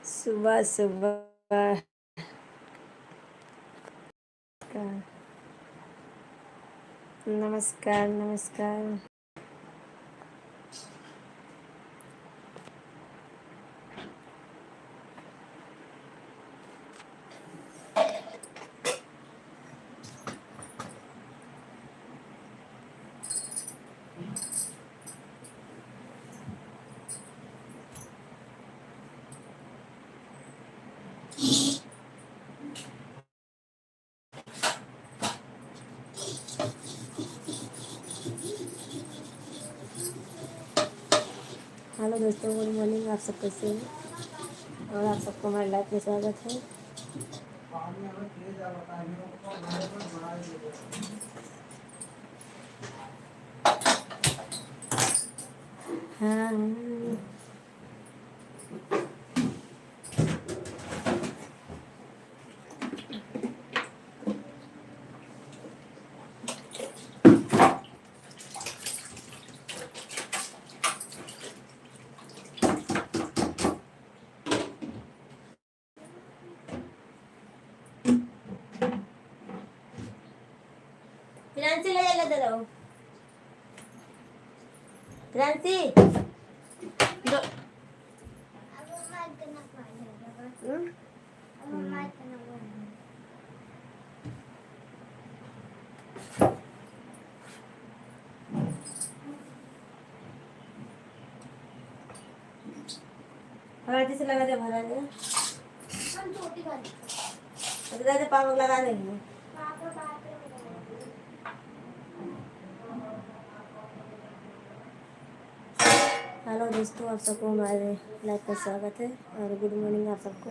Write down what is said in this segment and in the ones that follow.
सुबह सुबह नमस्कार नमस्कार। हेलो दोस्तों, गुड मॉर्निंग। आप सब कैसे हैं? और आप सबको हमारे लाइफ में स्वागत है। हाँ, क्रांति ले जाएगा दे रहा क्रांति दो। क्रांति से लगा दे भरा दे। हम छोटी वाली अरे पाव लगा देंगे। हेलो दोस्तों, आप सबको हमारे लाइव पर स्वागत है और गुड मॉर्निंग आप सबको।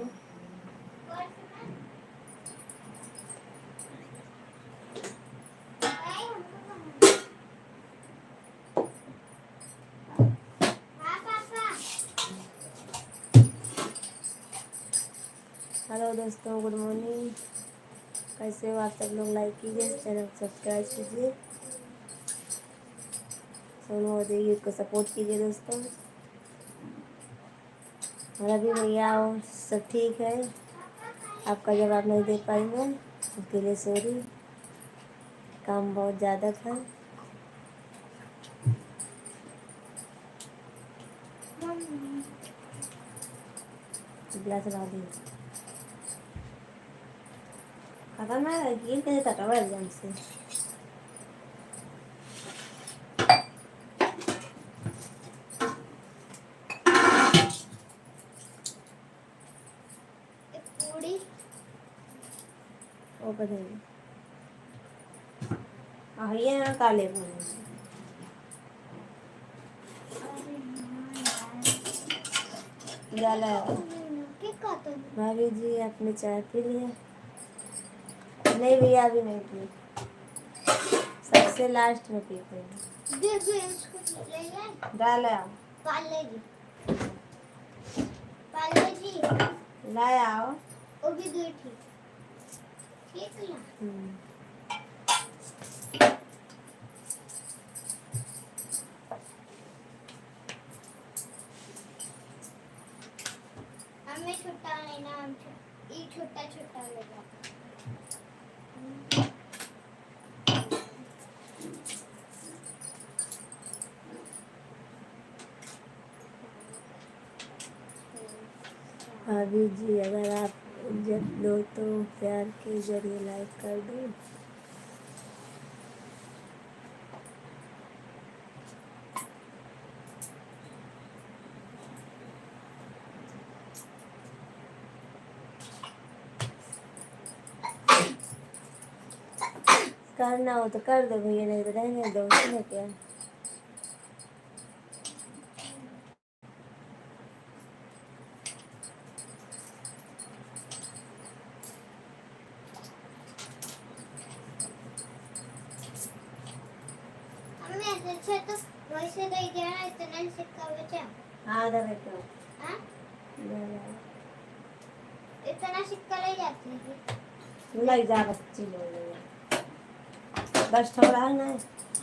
हेलो दोस्तों, गुड मॉर्निंग। कैसे हो आप सब लोग? लाइक कीजिए, चैनल सब्सक्राइब कीजिए, सोनू देवी को सपोर्ट कीजिए दोस्तों। और अभी भैया सब ठीक है। आपका जवाब नहीं दे पाई मैं, उसके लिए सॉरी। काम बहुत ज़्यादा था। गिलास ला दी खत्म है गिर कैसे तटवा एग्जाम से। ओ बताइए ये ना काले डाला भाभी जी आपने चाय पी लिया? नहीं भैया अभी नहीं पी, सबसे लास्ट में पीते हैं। डाला लाया आओ वो भी दो ठीक है। हमें छोटा लेना, हम ये छोटा छोटा लेगा। भाभी जी अगर आप इज्जत दो तो प्यार के जरिए लाइक कर दो। करना हो तो कर दो भैया, नहीं तो रहने दो, उसमें क्या। हाँ दे तो इतना सिक्का ले जाते हैं। लग जा बच्ची लोग, बस थोड़ा है ना।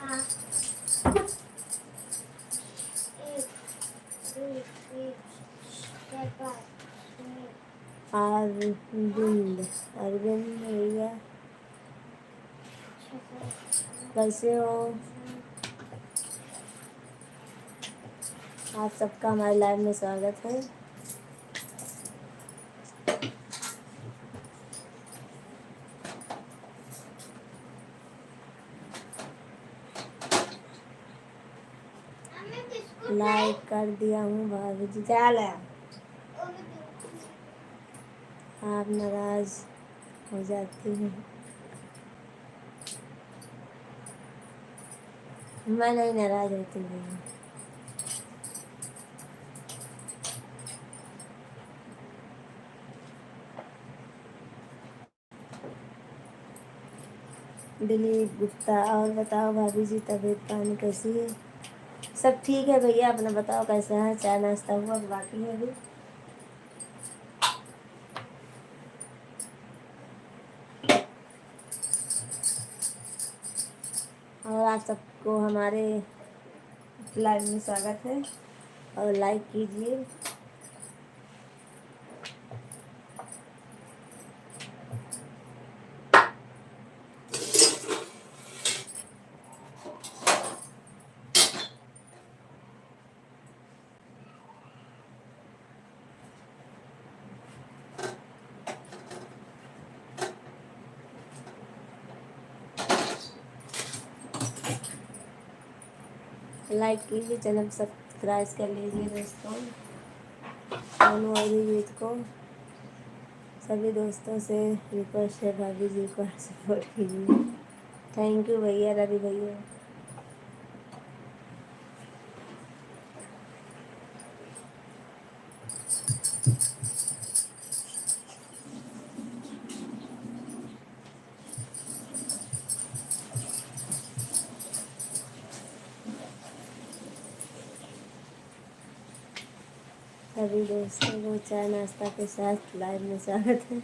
हाँ एक दो तीन चार पाँच छः अरविंद, अरविंद भैया कैसे हो आप सबका हमारे लाइव में स्वागत है। लाइक कर दिया हूँ भाभी जी, क्या हाल है। आप नाराज हो जाती हूँ, मैं नहीं नाराज होती हूँ। दिलीप गुप्ता, और बताओ भाभी जी तबीयत पानी कैसी है। सब ठीक है भैया, अपना बताओ कैसा है। चाय नाश्ता हुआ बाकी है अभी। और आप सबको हमारे लाइव में स्वागत है, और लाइक कीजिए। लाइक कीजिए, चैनल सब्सक्राइब कर लीजिए दोस्तों। सोनू अभिजीत को सभी दोस्तों से रिक्वेस्ट है, भाभी जी को सपोर्ट कीजिए। थैंक यू भैया, रवि भैया। सभी दोस्तों को चाय नाश्ता के साथ लाइव में स्वागत है।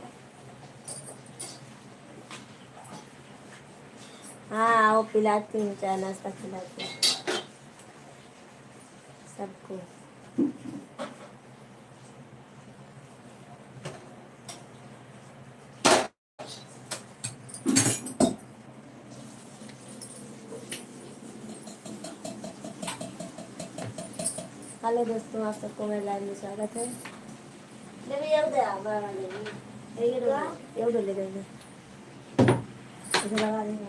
हाँ आओ, पिलाती हूँ, चाय नाश्ता खिलाती हूँ सबको। हेलो दोस्तों, आप सबको मेरे लाइव में स्वागत है। ले भैया उधर आ, बाहर ले ये दो, ये उधर ले गए इधर लगा देंगे।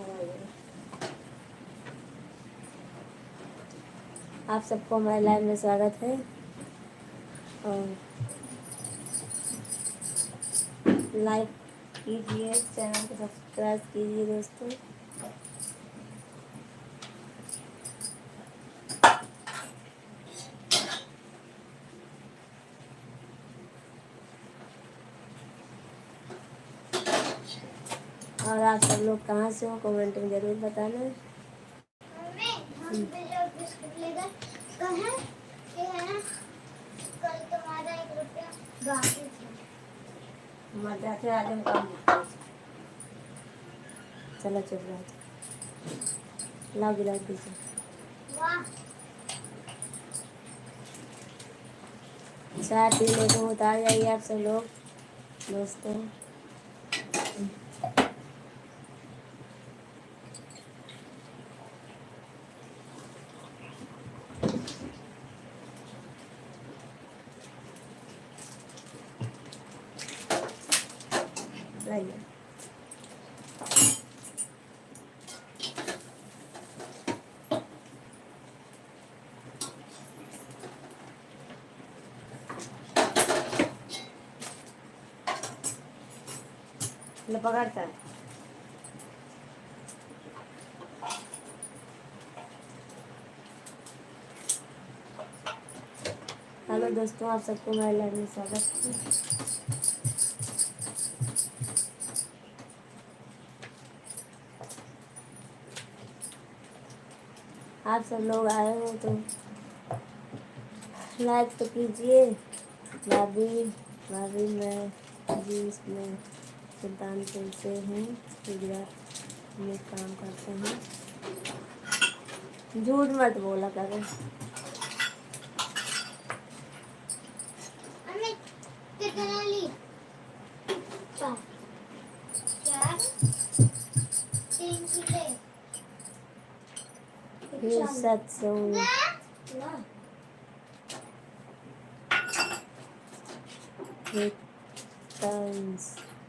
आप सबको मेरे लाइव में स्वागत है, और लाइक कीजिए, चैनल को सब्सक्राइब कीजिए दोस्तों। और आप सब लोग कहाँ से हो कमेंट में ज़रूर बताना। बिस्कुट लेकर कहा कि है ना, कल तुम्हारा 1 रुपया बाकी था। मजा से आज हम काम चलो चुप रहो, लाओ गिलास दीजिए। वाह चाय पी ले तो उतार जाइए आप सब लोग दोस्तों। लाइए पकड़ता है। हेलो दोस्तों, आप सबको मेरे लाइव में स्वागत है। आप सब लोग आए हो तो लाइक तो कीजिए। भाभी भाभी मैं जी इसमें सुल्तानपुर से हूँ, गुजरात में काम करता हूँ। झूठ मत बोला करो। हमने कितना ली? चार। चार? 3 किले। ये सच रिटर्न्स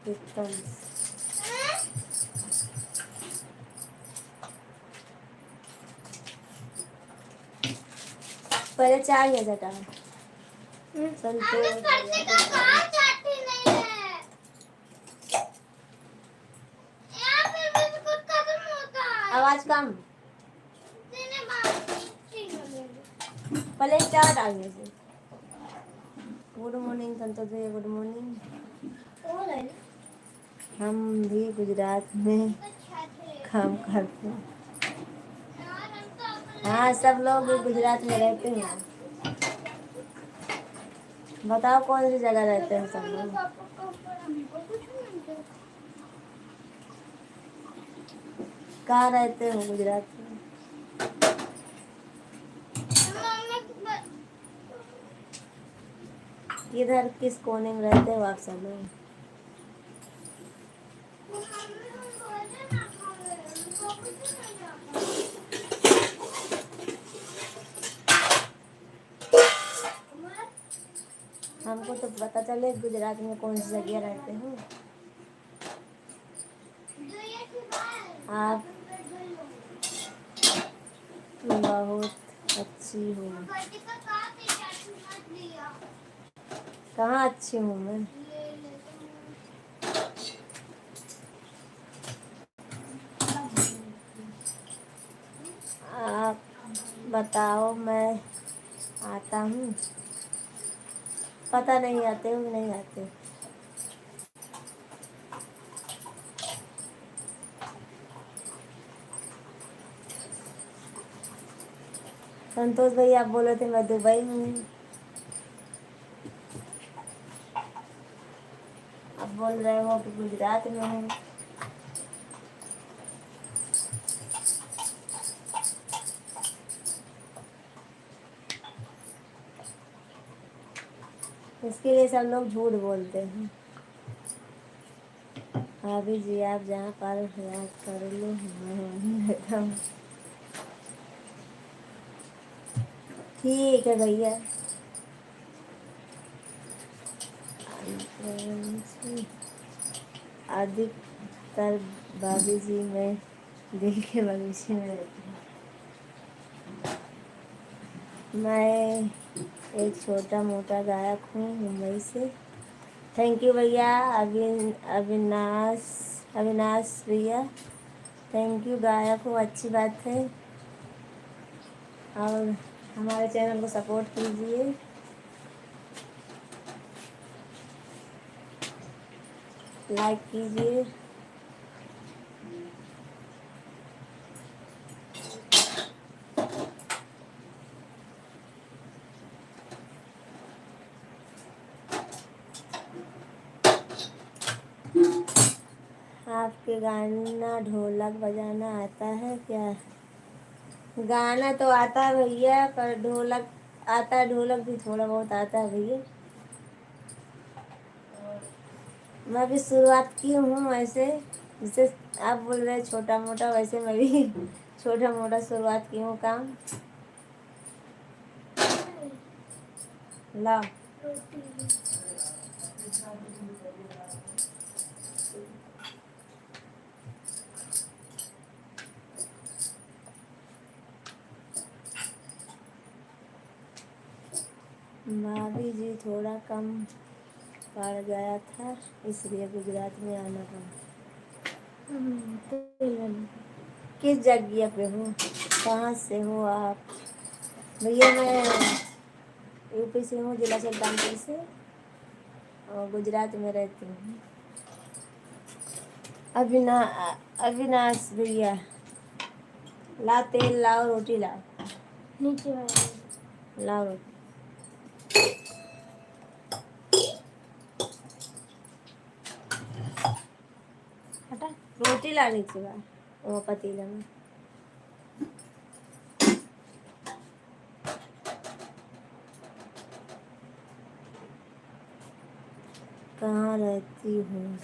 रिटर्न्स पहले 4 जटा संतोष पर्चे का कार्ड चाटी नहीं है। यहाँ पे बिस्कुट खत्म होता है। आवाज कम। तेने बात ठीक हो गई। पहले 4 आगे से। गुड मॉर्निंग संतोष भैया, गुड मॉर्निंग। हम भी गुजरात में काम करते हैं। हाँ, सब लोग भी गुजरात में रहते हैं। बताओ कौन सी जगह रहते हैं सब लोग? कहाँ रहते हो गुजरात में? किधर किस कोने में रहते हो आप सब लोग? हमको तो पता चले गुजरात में कौन सी जगह रहते हो आप। बहुत अच्छी हो। कहाँ अच्छी हूँ मैं? आप बताओ, मैं आता हूँ। पता नहीं आते हो कि नहीं आते। संतोष भैया आप बोले थे मैं दुबई में हूँ, आप बोल रहे हो कि गुजरात में हूँ। इसके लिए सब लोग झूठ बोलते हैं। भाभी जी आप जहाँ पर याद कर लो, मैं वहीं रहता हूँ। ठीक है भैया। अधिकतर भाभी जी मैं दिल के बगीचे में रहती हूँ। मैं एक छोटा मोटा गायक हूँ मुंबई से। थैंक यू भैया। अविनाश अविनाश भैया थैंक यू। गायक हूँ, अच्छी बात है। और हमारे चैनल को सपोर्ट कीजिए। लाइक कीजिए। आपके गाना ढोलक बजाना आता है क्या? गाना तो आता है भैया, पर ढोलक आता है, ढोलक भी थोड़ा बहुत आता है भैया। मैं भी शुरुआत की हूँ ऐसे, जैसे आप बोल रहे हैं छोटा मोटा, वैसे मैं भी छोटा मोटा शुरुआत की हूँ काम। ला भाभी जी थोड़ा कम पड़ गया था, इसलिए गुजरात में आना पड़ा। किस जगह पे हो? कहाँ से हो आप? भैया मैं यूपी से हूँ, जिला सुल्तानपुर से, और गुजरात में रहती हूँ। अविनाश भैया, ला तेल लाओ रोटी लाओ, नीचे वाले लाओ रोटी। हटा। रोटी ला नीचे ला, वो पतीला में। कहाँ रहती हूँ?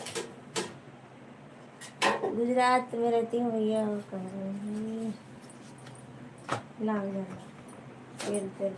गुजरात में रहती हूँ भैया। और कहाँ रहूँगी? लाओ इधर, तेल तेल।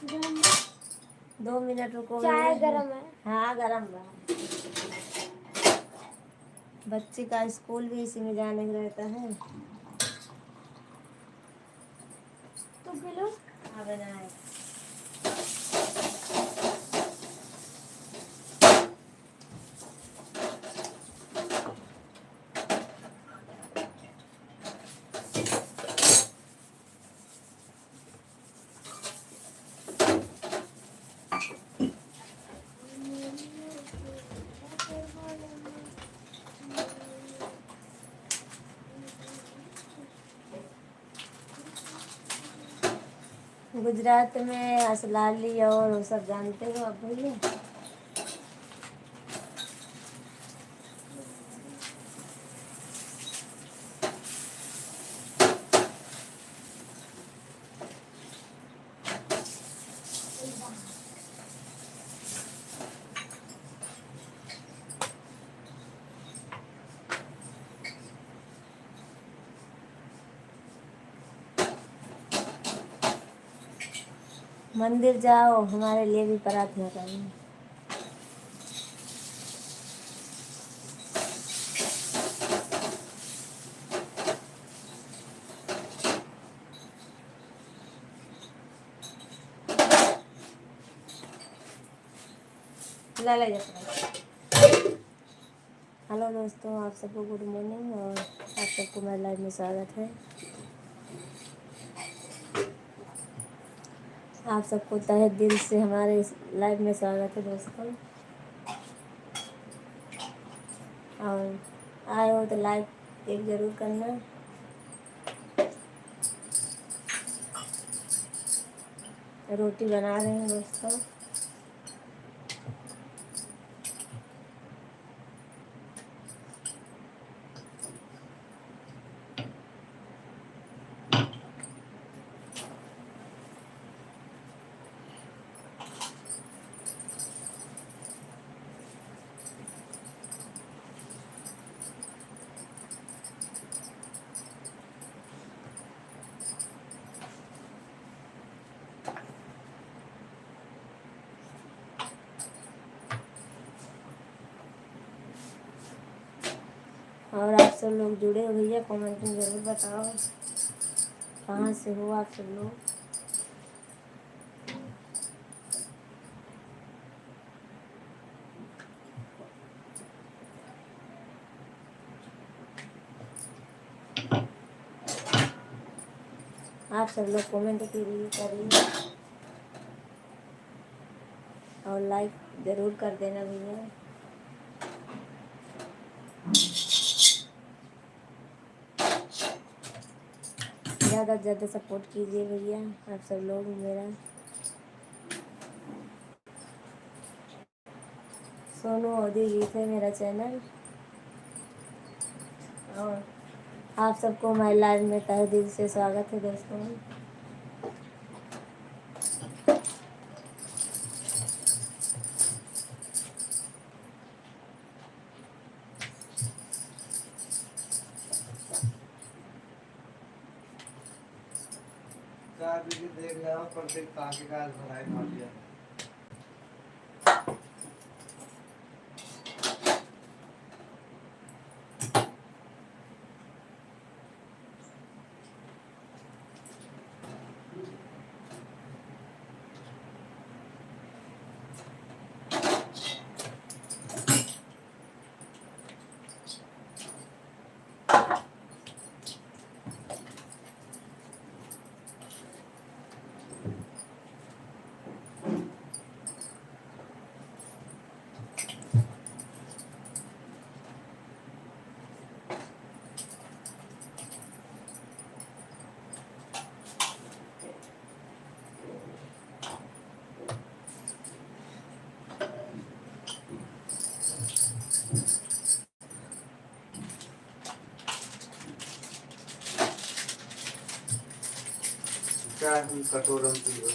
गरम। 2 मिनट रुको चाय भैया। गरम है। हाँ गरम बा। बच्चे का स्कूल भी इसी में जाने का रहता है। तो किलो हाँ बनाए। गुजरात में असलाली और वो सब जानते हो आप भैया? मंदिर जाओ, हमारे लिए भी पराठे करना। ला ले जाता। हेलो दोस्तों, आप सबको गुड मॉर्निंग और आप सबको मेरे लाइव में स्वागत है। आप सबको तहे दिल से हमारे इस लाइव में स्वागत है दोस्तों। और आए हो तो लाइक एक ज़रूर करना। रोटी बना रहे हैं दोस्तों। और आप सब लोग जुड़े हो भैया, कमेंट में ज़रूर बताओ कहाँ से हो आप सब लोग। आप सब लोग कमेंट करिए और लाइक ज़रूर कर देना भैया। ज़्यादा से ज़्यादा सपोर्ट कीजिए भैया आप सब लोग मेरा। सोनू अवधी गीत है मेरा चैनल। और आप सबको हमारे लाइव में तहे दिल से स्वागत है दोस्तों। देख रहा हूँ पर देख ताकि का बनाए खा लिया। हम कटोरम पीबो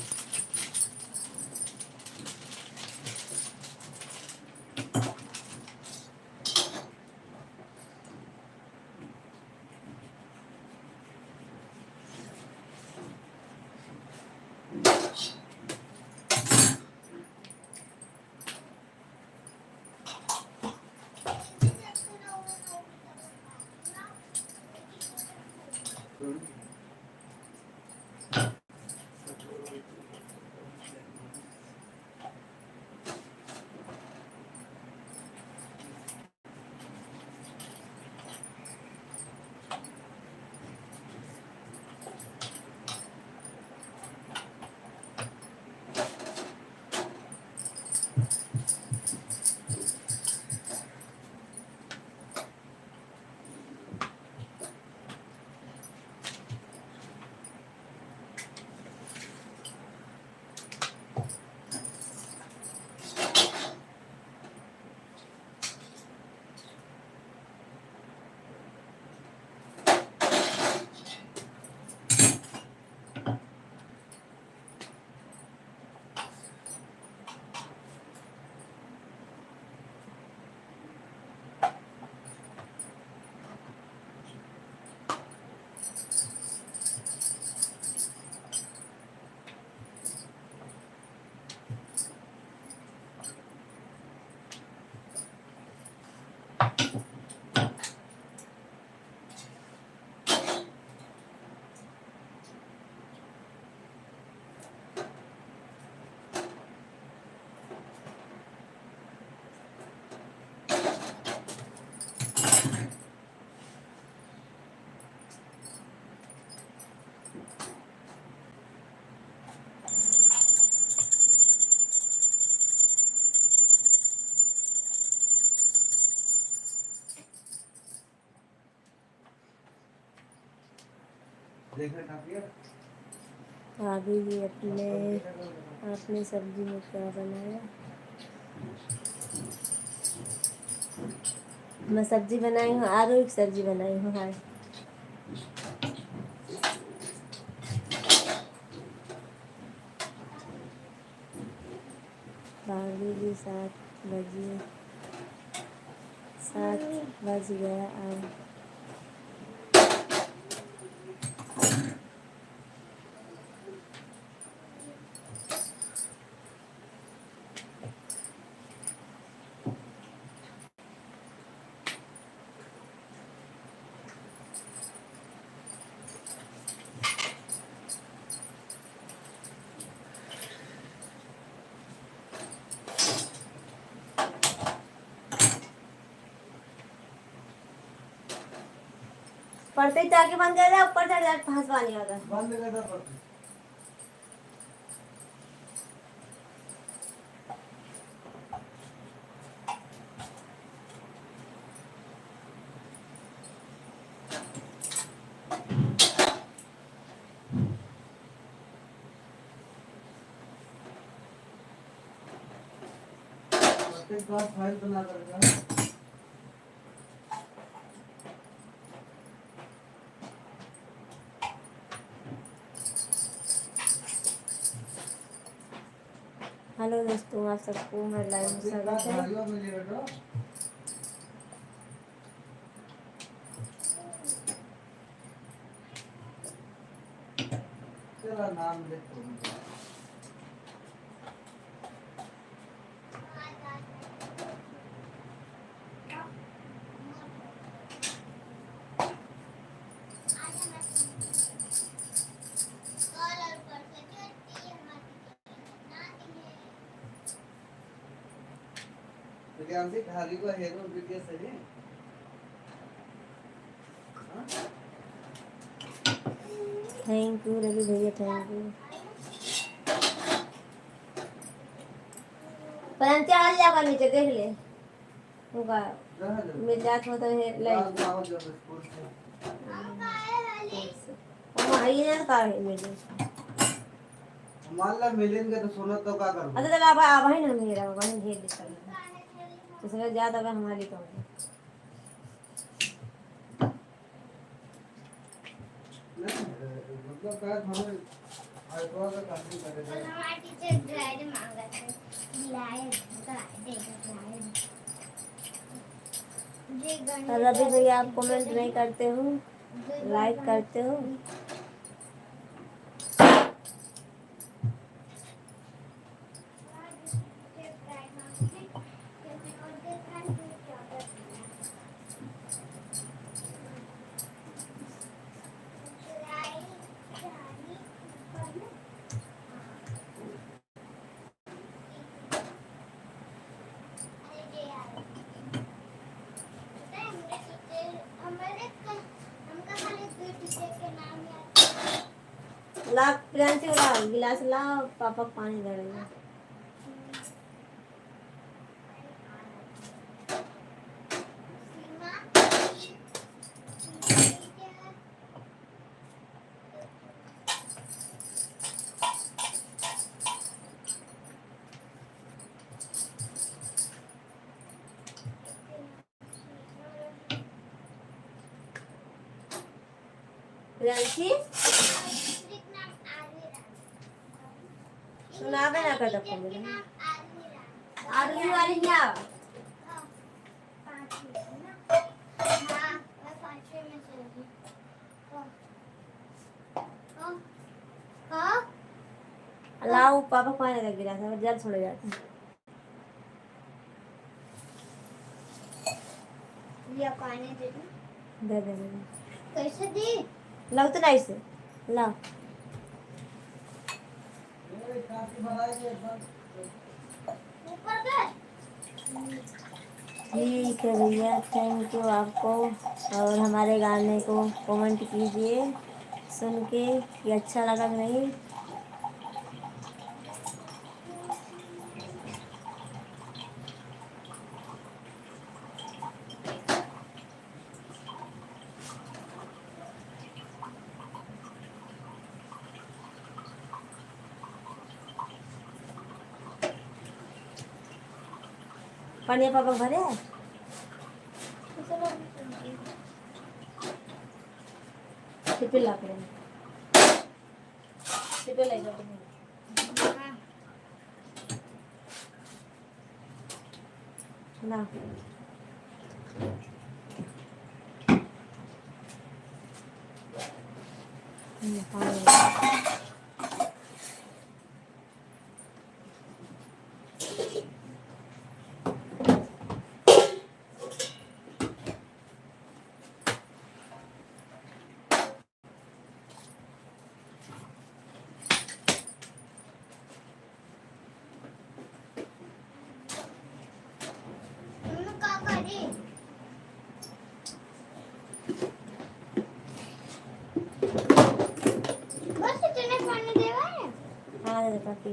देखा काफी है भाभी जी अपने सब्जी में क्या बनाया। मैं सब्जी बनाई हूँ, आलू की सब्जी बनाई हूँ। हाय भाभी जी 7 बज गया अब। पढ़ते ही टाके बंद कर दे, ऊपर चढ़ जा, हंसवा नहीं होगा। बंद कर दो पड़ती एक बार फाइल बना कर हेलो दोस्तों, आप सबको मेरे लाइव में स्वागत है। तेरा नाम लिखो विज्ञान खाली को हेरो विद्या सही थैंक यू रवि भैया, थैंक यू। पंचा आ जाएगा नीचे, देख ले होगा मिल जात हो तो है लाइव वही ना का है मेरे। मान ला मिलेंगे तो सुनो तो क्या करूँ अच्छा चल अब है ना मेरा वही भेज देता हूँ तो समझ ज्यादा अब हमारी तो मतलब क्या हमें आज कौन सा काम और करेगा? हमारे टीचर ड्राइड मांगा था ड्राइड ड्राइड ये गणित और रवि भैया आप वाले कमेंट नहीं करते हो, लाइक करते हो। ला प्रियांशी ला गिलास ला, पापा को पानी दे रही है। प्रियांशी सुनावे ना कर दो मुझे। आरती वाली क्या? लाओ पापा को पानी लग गिलास में जल छोड़ जाते हैं। लिया पानी दे दो दे कैसे दी लाओ तो नहीं से लाओ। ये काफी बनाएंगे ऊपर कर ठीक है भैया, थैंक यू आपको। और हमारे गाने को कमेंट कीजिए सुन के कि अच्छा लगा कि नहीं। पानी पापा भरे है? टिफिन ला कर टिफिन ले जाओ ना। पानी बस इतने पानी देवा है हाँ दे पापी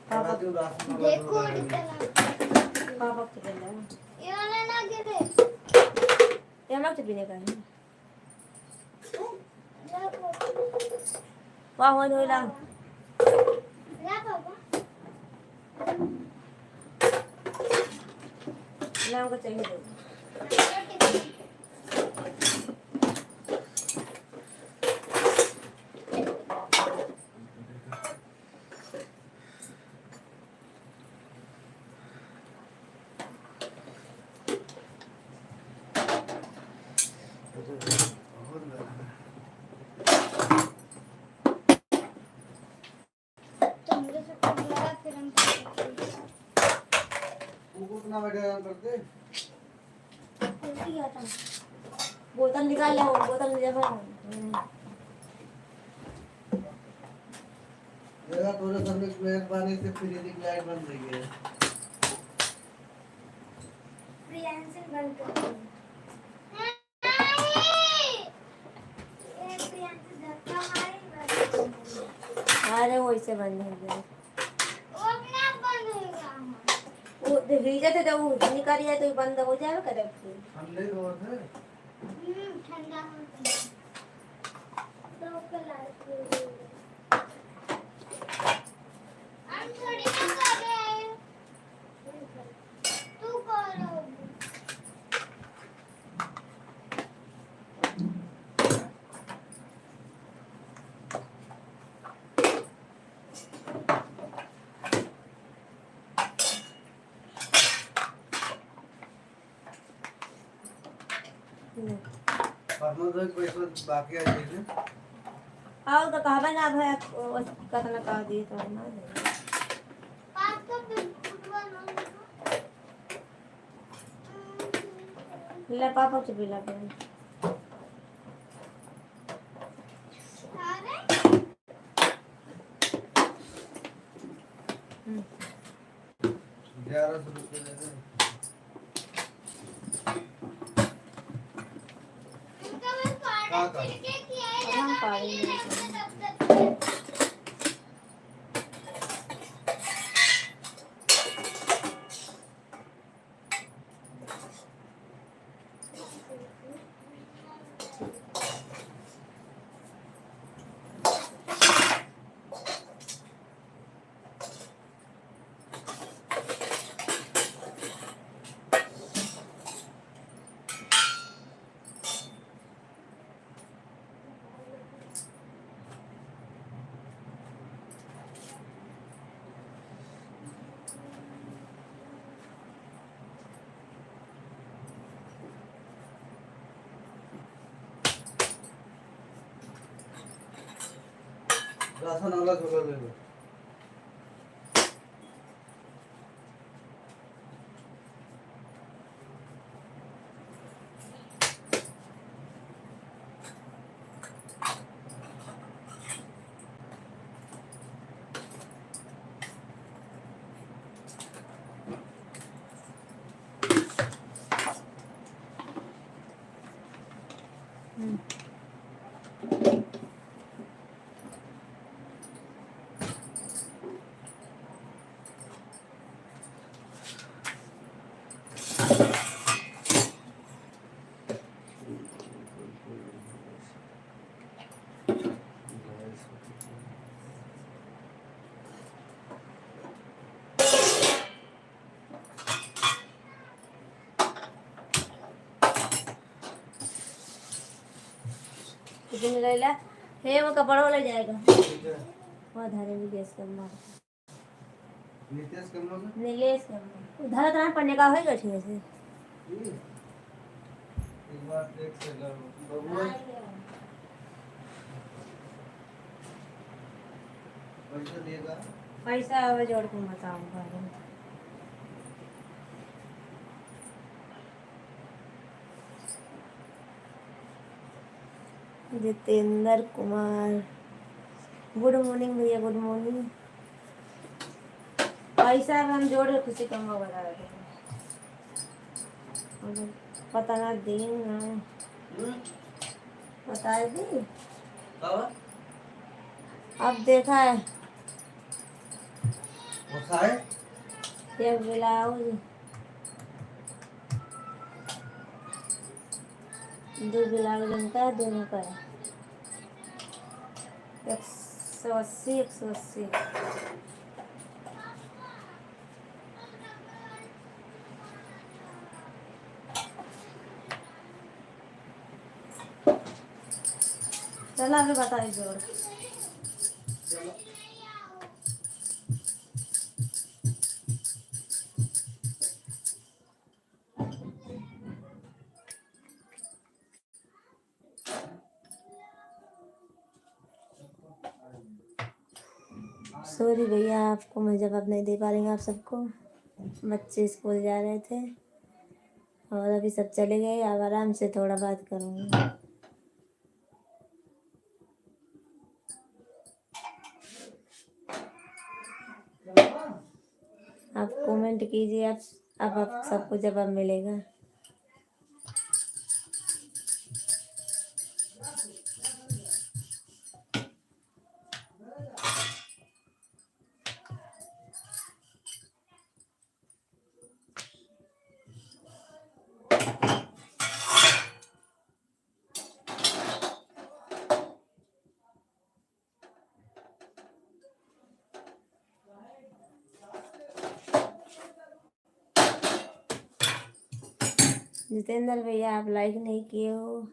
पापा क्यों रात में देखो इतना पापा को दे दो। ये वाला ना गिरे ये हम लोग तो पीने का है। वाह हो धोला ला पापा ना हमको चाहिए दो। तुमने सब लगा फिर हम वो कितना बैठे करते बोतल निकाल ले, बोतल ले जा। मेरा पूरे सर्विस मेहरबानी से फ्री की लाइट बन रही है। प्रियांशी बंद कर दो। ये प्रियांशी धक्का मारी अरे वो इसे बंद हो गया। वो अपने आप बंद हो गया वो गीजर थे तो वो निकाल है तो बंद हो जाएगा करेक्ट। ठंडे बहुत है। ठंडा हो तो कलर हम थोड़ी ना कर रहे हैं तू करो परसों तक पैसा बाकी आ जाएगा। आओ तो कहबे ना भाई कतना कह दिए तो ना दे। पाँच का बिस्कुट बना ले पापा के बिला पे अरे 1100 रुपये दे दे। इनका मैं पाड़ा छिड़के किया है हम लगा पाड़ी नहीं है नहीं अपने दफ्तर राशन वाला झोला ले लो। कितने ले ला हे वो कपड़ा ले जाएगा ठीक है। वहाँ धारे में गैस कर मार नितेश कर लोगे? नीलेश कर उधर तरह पढ़ने का होएगा ठीक से एक बार देख से लो। बबुआ पैसा देगा। पैसा अब जोड़ के बताऊंगा जितेंद्र कुमार गुड मॉर्निंग भैया गुड मॉर्निंग पैसा अब हम जोड़ के खुशी कम बता देंगे पता ना देंगे बता दी अब अब देखा है वो साहे एक ब्लाउज दो ब्लाउज उनका दोनों का 180 180 चलो अभी बता दीजिए और सॉरी भैया आपको मैं जवाब नहीं दे पा रही हूँ आप सबको बच्चे स्कूल जा रहे थे और अभी सब चले गए अब आराम से थोड़ा बात करूँगी आप कमेंट कीजिए आप सबको जवाब मिलेगा जितेंद्र भैया आप लाइक नहीं किए हो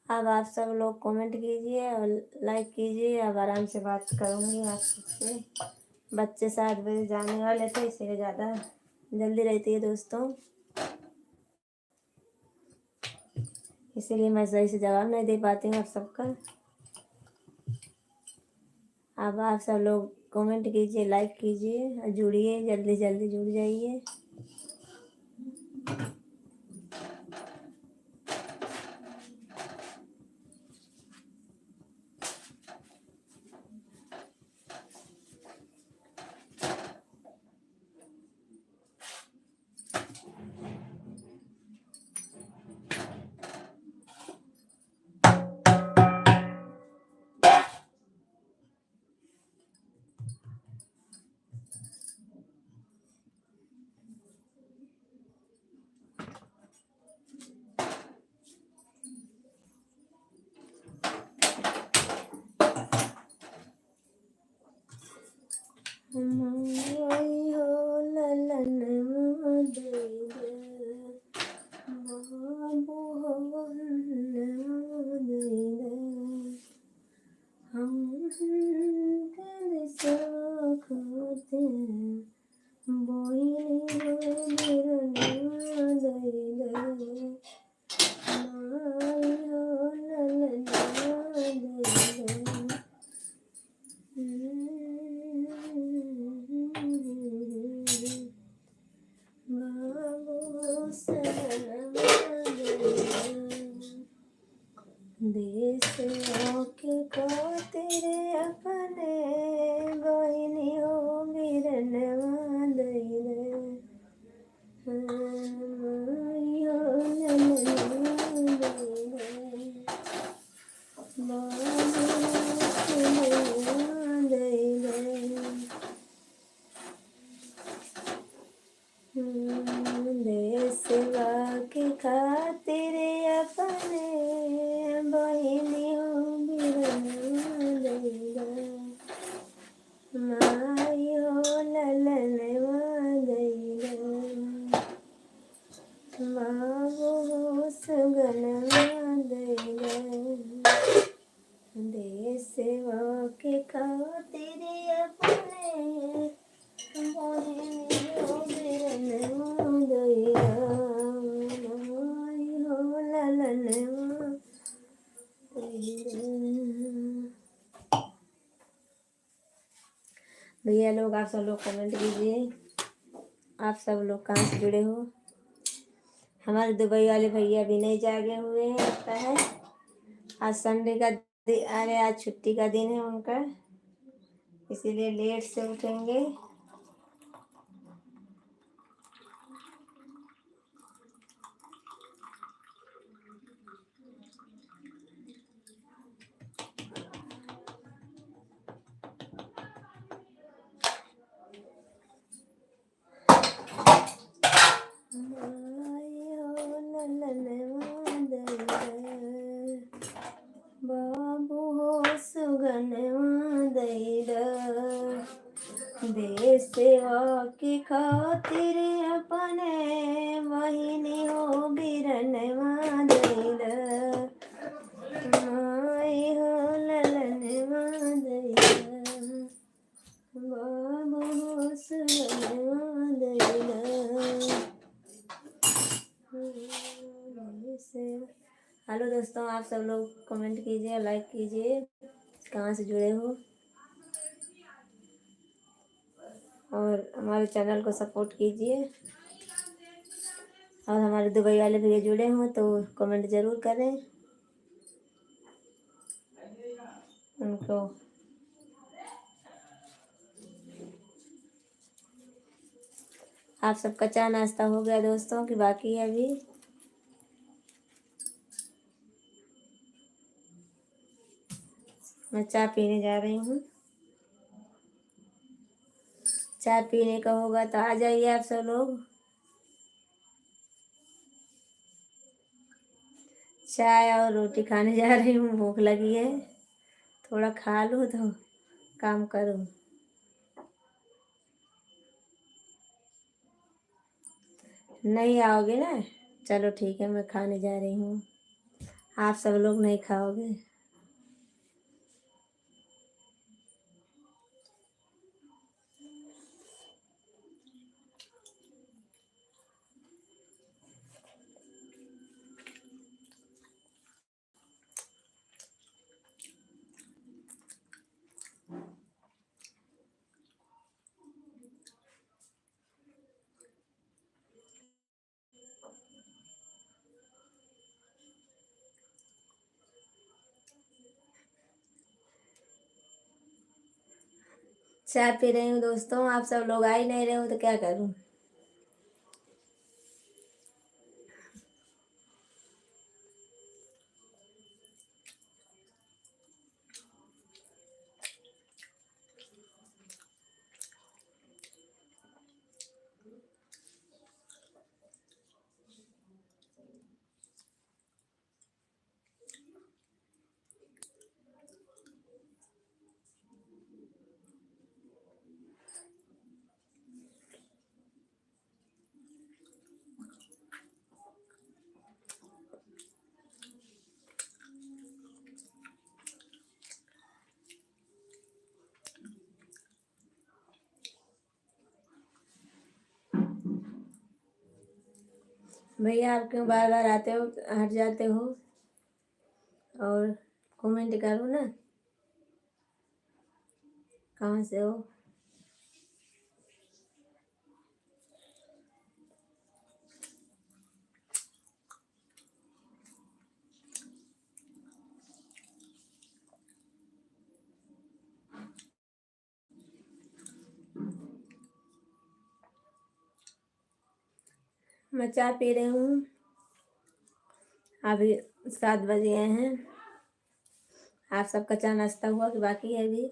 अब आप सब लोग कमेंट कीजिए और लाइक कीजिए। अब आराम से बात करूँगी आप सबसे। बच्चे 7 बजे जाने वाले थे, इसलिए ज़्यादा जल्दी रहती है दोस्तों, इसीलिए मैं सही से जवाब नहीं दे पाती हूँ आप सबका। अब आप सब लोग कमेंट कीजिए, लाइक कीजिए और जुड़िए, जल्दी जल्दी जुड़ जाइए। आई हो ललन दे बाबू हो दे हम कर सकते बोई मेरा दे आई हो ललन दे बाबू सनम देश के को तेरे अपने बहिनी हो बिरन दई हो नन देशवा के खातिर अपने बहिनी हो बिरन माई हो ललन बाबू हो सगन देशवा के खातिर अपने बहिनी हो बिरन माई हो ललन भैया लोग, आप सब लोग कमेंट कीजिए, आप सब लोग कहाँ से जुड़े हो। हमारे दुबई वाले भैया भी नहीं जागे हुए हैं लगता है। आज संडे का अरे आज छुट्टी का दिन है उनका, इसीलिए लेट से उठेंगे। बाबू हो सुगन देश सेवा की खातिर अपने बहिनी हो बिरन माई हो ललन बाबू हो सुगन हेलो दोस्तों, आप सब लोग कमेंट कीजिए, लाइक कीजिए, कहाँ से जुड़े हो और हमारे चैनल को सपोर्ट कीजिए। और हमारे दुबई वाले भैया जुड़े हों तो कमेंट ज़रूर करें उनको। आप सबका चाय नाश्ता हो गया दोस्तों कि बाकी है अभी? मैं चाय पीने जा रही हूँ। चाय पीने का होगा तो आ जाइए आप सब लोग। चाय और रोटी खाने जा रही हूँ, भूख लगी है, थोड़ा खा लूँ तो काम करूँ। नहीं आओगे ना? चलो ठीक है, मैं खाने जा रही हूँ। आप सब लोग नहीं खाओगे। चाय पी रही हूँ दोस्तों, आप सब लोग आ ही नहीं रहे हो तो क्या करूँ। भैया आप क्यों बार बार आते हो, हट जाते हो? और कमेंट करो ना, कहाँ से हो। मैं चाय पी रही हूँ, अभी 7 बज गए हैं। आप सबका चाय नाश्ता हुआ कि बाकी है अभी?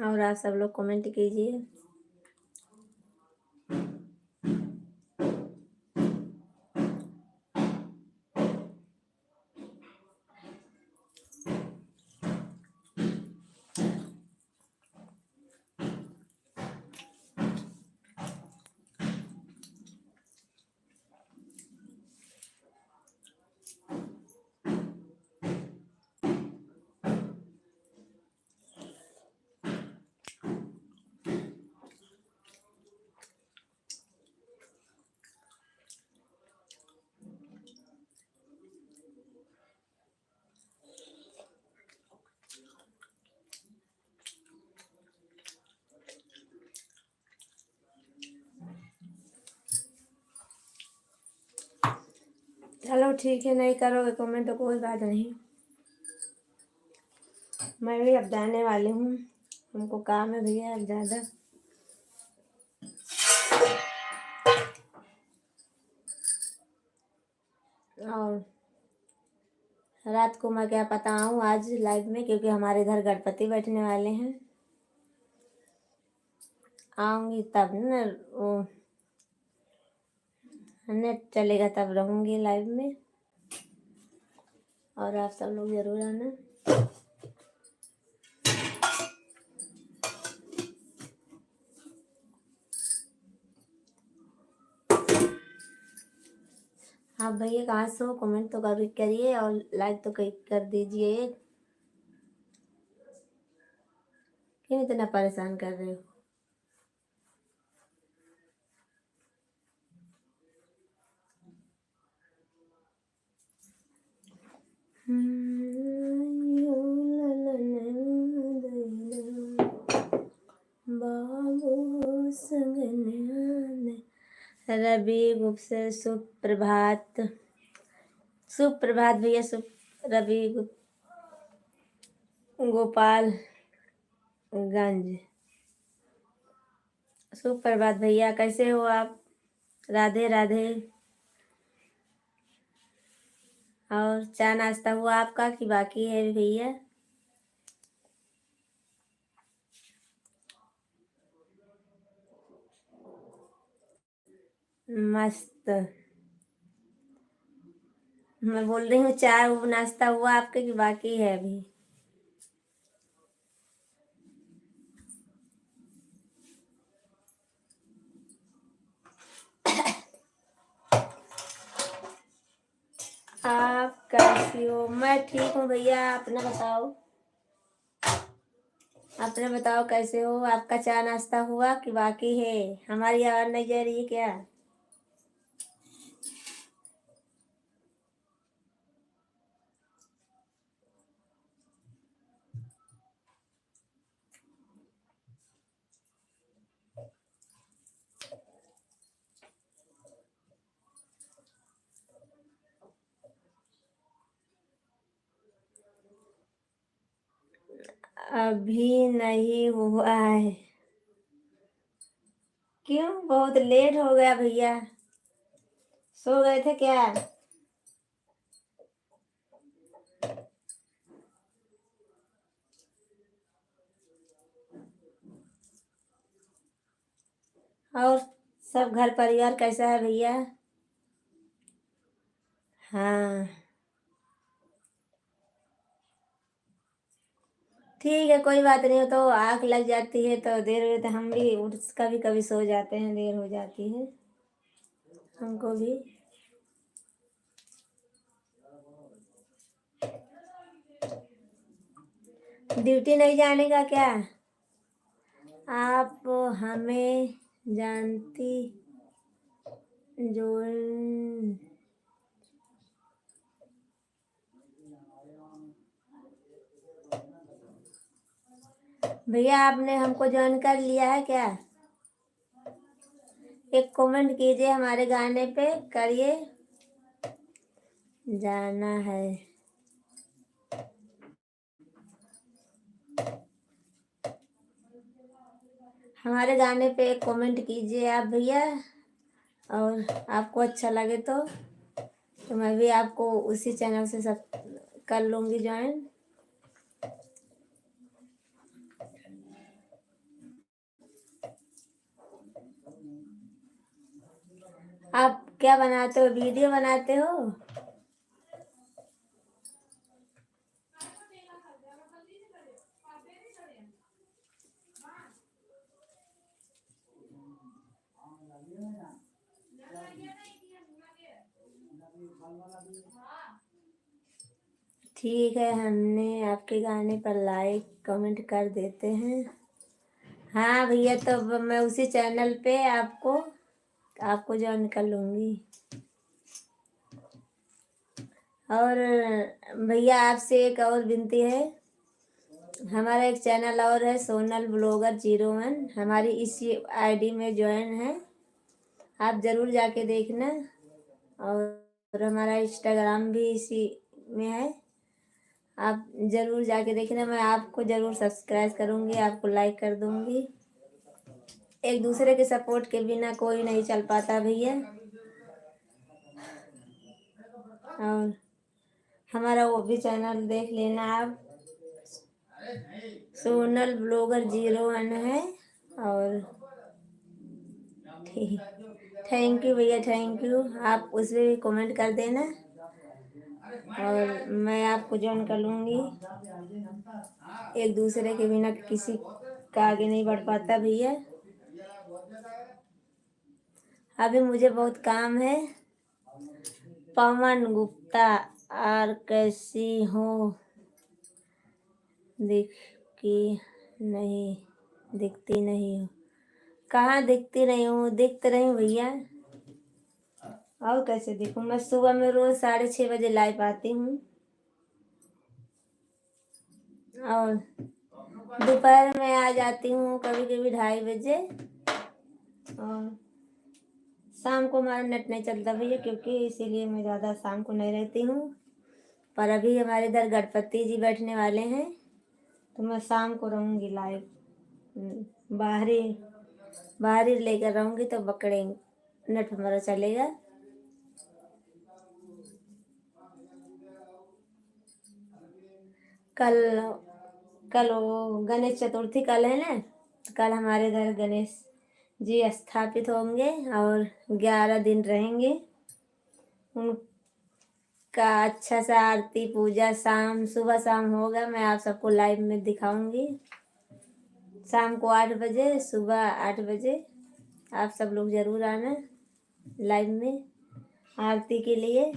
और आप सब लोग कमेंट कीजिए। चलो ठीक है, नहीं करोगे कमेंट तो कोई बात नहीं। मैं भी अब जाने वाली हूँ, हमको काम है भैया अब ज़्यादा। और रात को मैं क्या पता आऊँ आज लाइव में, क्योंकि हमारे इधर गणपति बैठने वाले हैं। आऊँगी तब न, वो नेट चलेगा तब रहूँगी लाइव में। और आप सब लोग ज़रूर आना। आप भैया कहाँ से हो, कमेंट तो कभी करिए और लाइक तो कर दीजिए। क्यों इतना परेशान कर रहे हो? बाबू संगने रवि गुप्त से सुप्रभात। सुप्रभात भैया, रवि गोपाल गंज। सुप्रभात भैया, कैसे हो आप? राधे राधे। और चाय नाश्ता हुआ आपका कि बाकी है भैया? मस्त। मैं बोल रही हूँ चाय नाश्ता हुआ आपके कि बाकी है अभी? आप कैसी हो? मैं ठीक हूँ भैया, अपना बताओ। अपना बताओ कैसे हो? आपका चाय नाश्ता हुआ कि बाकी है? हमारी आवाज नहीं जा रही है क्या? अभी नहीं हुआ है। क्यों, बहुत लेट हो गया भैया? सो गए थे क्या? और सब घर परिवार कैसा है भैया? हाँ, ठीक है, कोई बात नहीं। हो तो आँख लग जाती है तो देर हो, तो हम भी उठ कभी कभी सो जाते हैं, देर हो जाती है हमको भी। ड्यूटी नहीं जाने का क्या? आप हमें जानती जो भैया आपने हमको ज्वाइन कर लिया है क्या? एक कमेंट कीजिए, हमारे गाने पे करिए, जाना है। हमारे गाने पे एक कमेंट कीजिए आप भैया, और आपको अच्छा लगे तो मैं भी आपको उसी चैनल से सब कर लूँगी ज्वाइन। आप क्या बनाते हो? वीडियो बनाते हो? ठीक है, हमने आपके गाने पर लाइक कमेंट कर देते हैं। हाँ भैया, तो मैं उसी चैनल पे आपको आपको ज्वाइन कर लूँगी। और भैया आपसे एक और विनती है, हमारा एक चैनल और है, सोनल ब्लॉगर 01, हमारी इसी आईडी में ज्वाइन है, आप ज़रूर जाके देखना। और हमारा इंस्टाग्राम भी इसी में है, आप ज़रूर जाके देखना। मैं आपको ज़रूर सब्सक्राइब करूँगी, आपको लाइक कर दूँगी। एक दूसरे के सपोर्ट के बिना कोई नहीं चल पाता भैया। और हमारा वो भी चैनल देख लेना आप, सोनल ब्लॉगर 01 है। और ठीक, थैंक यू भैया, थैंक यू। आप उसमें भी कमेंट कर देना और मैं आपको ज्वाइन कर लूँगी। एक दूसरे के बिना किसी का आगे नहीं बढ़ पाता भैया। अभी मुझे बहुत काम है। पवन गुप्ता, और कैसी हो? दिखती नहीं, दिखती नहीं हो? कहाँ दिखती नहीं हूँ? दिख तो रही हूँ भैया। और कैसे दिखूँ? मैं सुबह में रोज 6:30 बजे लाइव आती हूँ, और दोपहर में आ जाती हूँ कभी कभी 2:30 बजे। और शाम को हमारा नेट नहीं चलता भैया, क्योंकि इसीलिए मैं ज़्यादा शाम को नहीं रहती हूँ। पर अभी हमारे इधर गणपति जी बैठने वाले हैं, तो मैं शाम को रहूँगी लाइव। बाहरी बाहरी लेकर रहूँगी तो पकड़े नेट हमारा चलेगा। कल कल वो गणेश चतुर्थी कल है ना, तो कल हमारे इधर गणेश जी स्थापित होंगे और 11 दिन रहेंगे। उनका अच्छा सा आरती पूजा सुबह शाम होगा, मैं आप सबको लाइव में दिखाऊंगी। शाम को 8 बजे, सुबह 8 बजे, आप सब लोग जरूर आना। लाइव में आरती के लिए।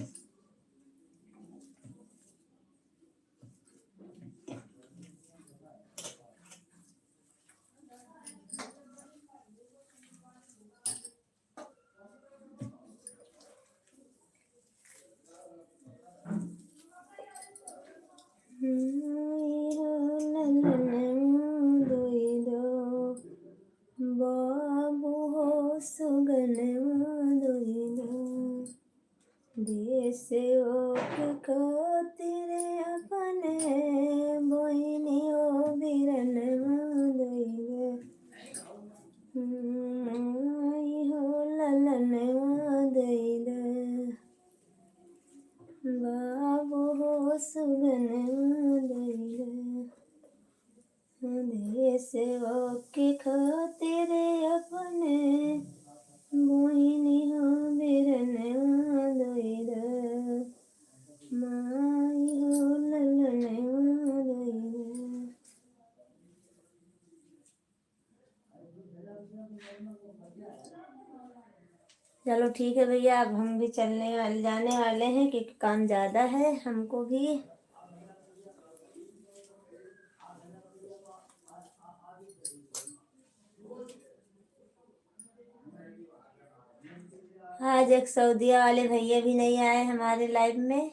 बाबू हो सुगन देश खातिर अपने बहिनी हो बिरन हो ललन बाबू हो सुगन देश के खातिर अपने मोहिनी हो बिरन माई हो ललन चलो ठीक है भैया, अब हम भी जाने वाले हैं क्योंकि काम ज़्यादा है हमको भी। आज एक सऊदीया वाले भैया भी नहीं आए हमारे लाइव में।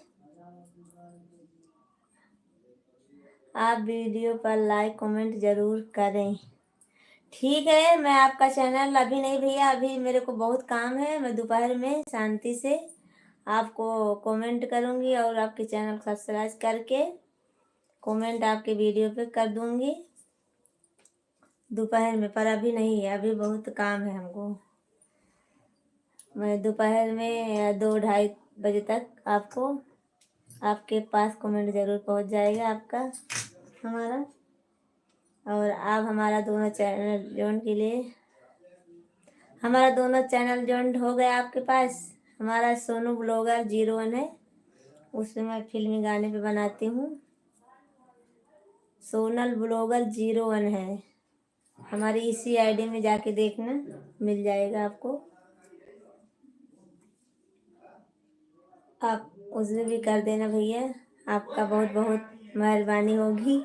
आप वीडियो पर लाइक कमेंट ज़रूर करें। ठीक है, मैं आपका चैनल अभी नहीं भैया, अभी मेरे को बहुत काम है। मैं दोपहर में शांति से आपको कमेंट करूँगी और आपके चैनल सब्सक्राइब करके कमेंट आपके वीडियो पे कर दूँगी दोपहर में, पर अभी नहीं है, अभी बहुत काम है हमको। मैं दोपहर में 2-2:30 बजे तक आपके पास कमेंट ज़रूर पहुंच जाएगा आपका हमारा। और आप हमारा दोनों चैनल जॉइंट हो गया आपके पास। हमारा सोनू ब्लॉगर 01 है, उसमें मैं फिल्मी गाने पे बनाती हूँ। सोनल ब्लॉगर 01 है हमारी, इसी आईडी में जाके देखना, मिल जाएगा आपको। आप उसमें भी कर देना भैया, आपका बहुत बहुत मेहरबानी होगी।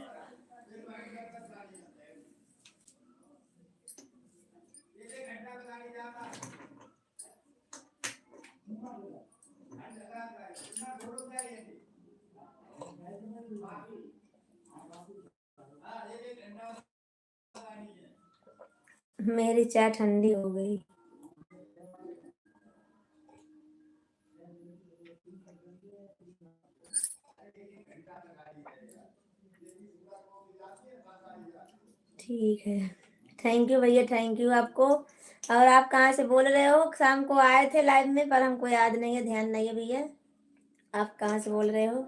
मेरी चाय ठंडी हो गई। ठीक है, थैंक यू भैया, थैंक यू आपको। और आप कहाँ से बोल रहे हो? शाम को आए थे लाइव में पर हमको याद नहीं है, ध्यान नहीं है भैया, आप कहाँ से बोल रहे हो?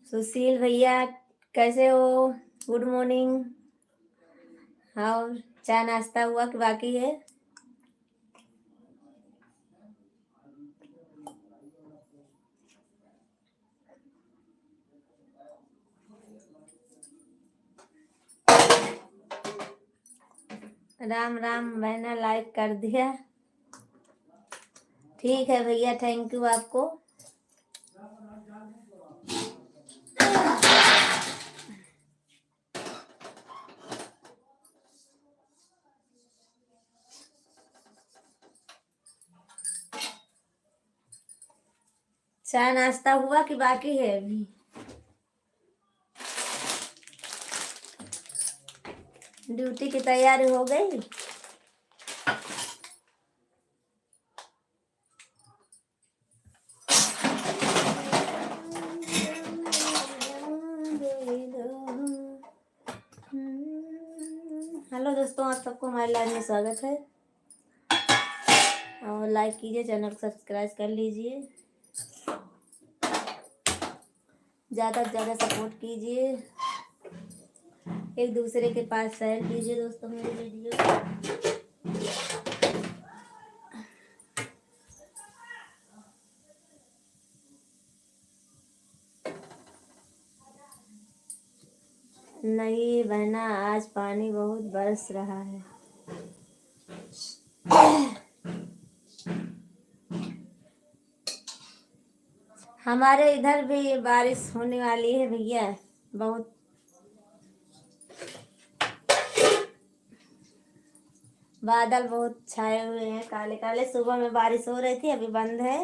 सुशील भैया कैसे हो? Good morning. और चाय नाश्ता हुआ कि बाकी है? राम राम, मैंने लाइक कर दिया। ठीक है भैया, थैंक यू आपको। चाय नाश्ता हुआ कि बाकी है अभी? ड्यूटी की तैयारी हो गई? हेलो दोस्तों, आप सबको हमारे लाइव में स्वागत है। और लाइक कीजिए, चैनल को सब्सक्राइब कर लीजिए, ज़्यादा से ज़्यादा सपोर्ट कीजिए, एक दूसरे के पास शेयर कीजिए दोस्तों मेरी वीडियो। नहीं बहना, आज पानी बहुत बरस रहा है। हमारे इधर भी बारिश होने वाली है भैया। बहुत बादल बहुत छाए हुए हैं, काले काले। सुबह में बारिश हो रही थी, अभी बंद है।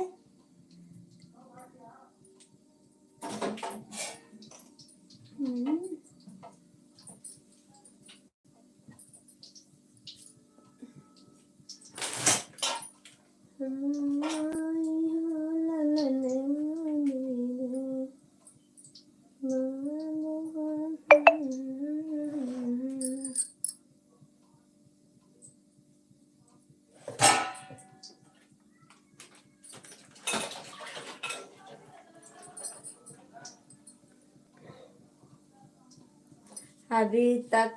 अभी तक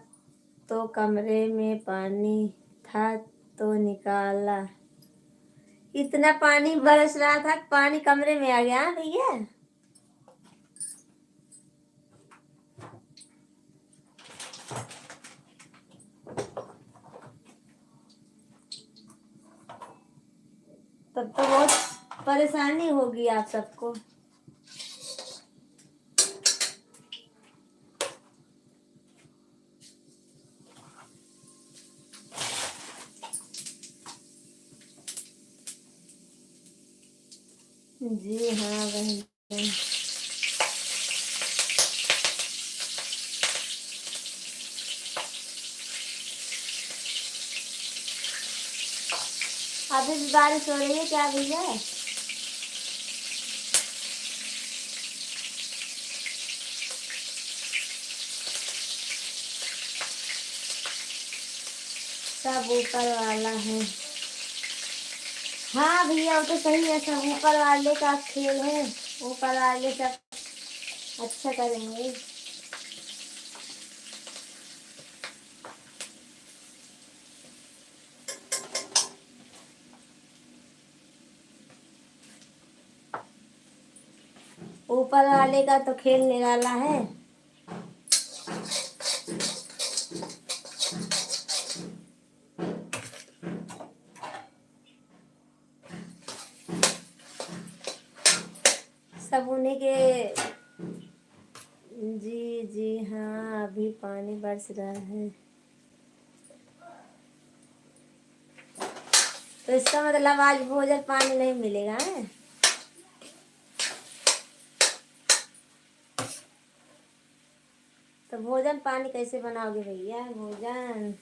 तो कमरे में पानी था तो निकाला। इतना पानी बरस रहा था, पानी कमरे में आ गया। हाँ भैया, तब तो बहुत परेशानी होगी आप सबको। जी हाँ बहन। अभी भी बारिश हो रही है क्या भैया? सब ऊपर वाला है। हाँ भैया, वो तो सही है, सब ऊपर वाले का खेल है। ऊपर वाले सब अच्छा करेंगे। ऊपर वाले का तो खेल निराला है। सब उन्हीं के। जी जी हाँ, अभी पानी बरस रहा है। तो इसका मतलब आज भोजन पानी नहीं मिलेगा है? तो भोजन पानी कैसे बनाओगे भैया? भोजन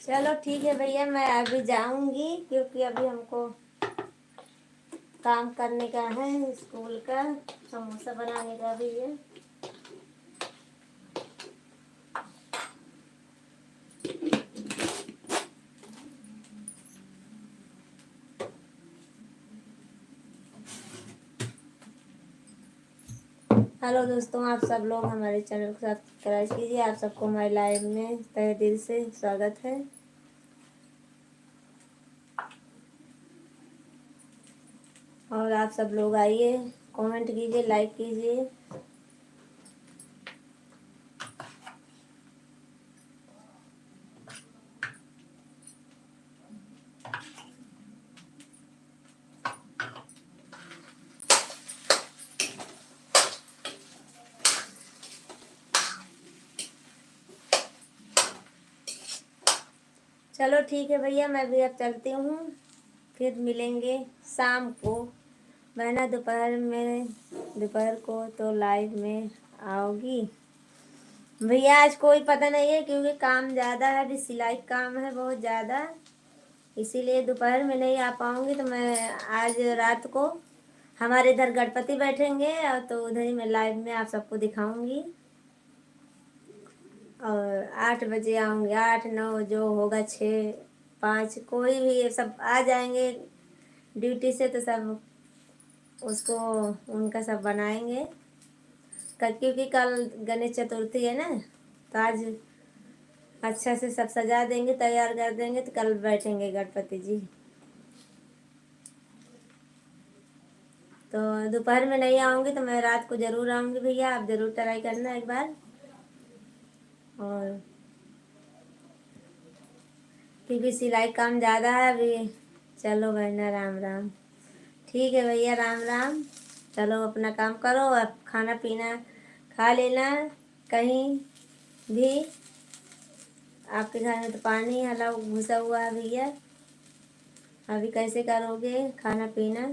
चलो ठीक है भैया, मैं अभी जाऊंगी क्योंकि अभी हमको काम करने का है, स्कूल का समोसा बनाने का भी है। हेलो दोस्तों, आप सब लोग हमारे चैनल को सब्सक्राइब कीजिए। आप सबको हमारे लाइव में तहे दिल से स्वागत है। और आप सब लोग आइए, कमेंट कीजिए, लाइक कीजिए। चलो ठीक है भैया, मैं भी अब चलती हूँ, फिर मिलेंगे शाम को। मैं ना दोपहर को तो लाइव में आओगी भैया। आज कोई पता नहीं है क्योंकि काम ज़्यादा है, अभी सिलाई का काम है बहुत ज़्यादा, इसीलिए दोपहर में नहीं आ पाऊँगी। तो मैं आज रात को हमारे इधर गणपति बैठेंगे और तो उधर ही मैं लाइव में आप सबको दिखाऊंगी। और 8 बजे आऊँगी, 8 9 जो होगा, 6 5 कोई भी सब आ जाएंगे ड्यूटी से, तो सब उसको उनका सब बनाएंगे। क्योंकि कल गणेश चतुर्थी है ना, तो आज अच्छा से सब सजा देंगे, तैयार कर देंगे, तो कल बैठेंगे गणपति जी। तो दोपहर में नहीं आऊँगी तो मैं रात को ज़रूर आऊँगी भैया, आप ज़रूर ट्राई करना एक बार। और क्योंकि सिलाई काम ज़्यादा है अभी। चलो बहना, राम राम। ठीक है भैया, राम राम। चलो अपना काम करो, अब खाना पीना खा लेना। कहीं भी आपके घर में तो पानी हला घुसा हुआ है भैया, अभी कैसे करोगे खाना पीना?